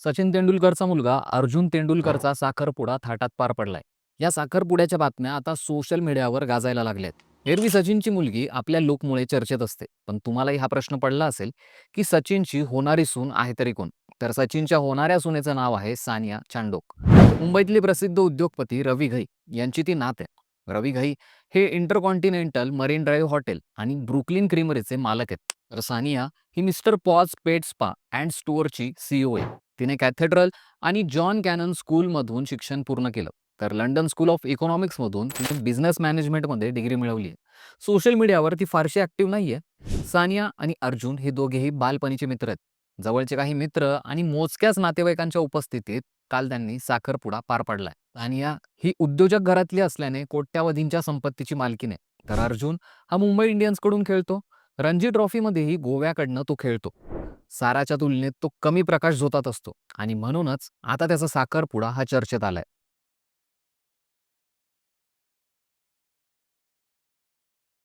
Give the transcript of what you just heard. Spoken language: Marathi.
सचिन तेंडुलकरचा मुलगा अर्जुन तेंडुलकरचा साखरपुडा थाटात पार पडलाय. या साखरपुड्याच्या बातम्या आता सोशल मीडियावर गाजायला लागल्यात. एरवी सचिनची मुलगी आपल्या लूकमुळे चर्चेत असते. पण तुम्हालाही हा प्रश्न पडला असेल की सचिनची होणारी सून आहे तरी कोण? तर सचिनच्या होणाऱ्या सुनेचं नाव आहे सानिया चांडोक. मुंबईतले प्रसिद्ध उद्योगपती रवी घई यांची ती नात आहे. रवी घई हे इंटरकॉन्टिनेंटल मरीन ड्राईव्ह हॉटेल आणि ब्रुकलिन क्रीमरीचे मालक आहेत. तर सानिया ही Mister Paws pet spa and स्टोअरची सीईओ आहे. तिने कॅथेड्रल आणि जॉन कॅनन स्कूलमधून शिक्षण पूर्ण केलं. तर लंडन स्कूल ऑफ इकॉनॉमिक्समधून तिने बिझनेस मॅनेजमेंटमध्ये डिग्री मिळवली आहे. सोशल मीडियावर ती फारशी ॲक्टिव्ह नाहीये. सानिया आणि अर्जुन हे दोघेही बालपणीचे मित्र आहेत. जवळचे काही मित्र आणि मोजक्याच नातेवाईकांच्या उपस्थितीत काल त्यांनी साखरपुडा पार पाडलाय. सानिया ही उद्योजक घरातली असल्याने कोट्यावधींच्या संपत्तीची मालकीण आहे. तर अर्जुन हा मुंबई इंडियन्सकडून खेळतो. रणजी ट्रॉफीमध्येही गोव्याकडनं तो खेळतो. साराच्या तुलनेत तो कमी प्रकाश झोतात असतो आणि म्हणूनच आता त्याचा साखरपुडा हा चर्चेत आलाय.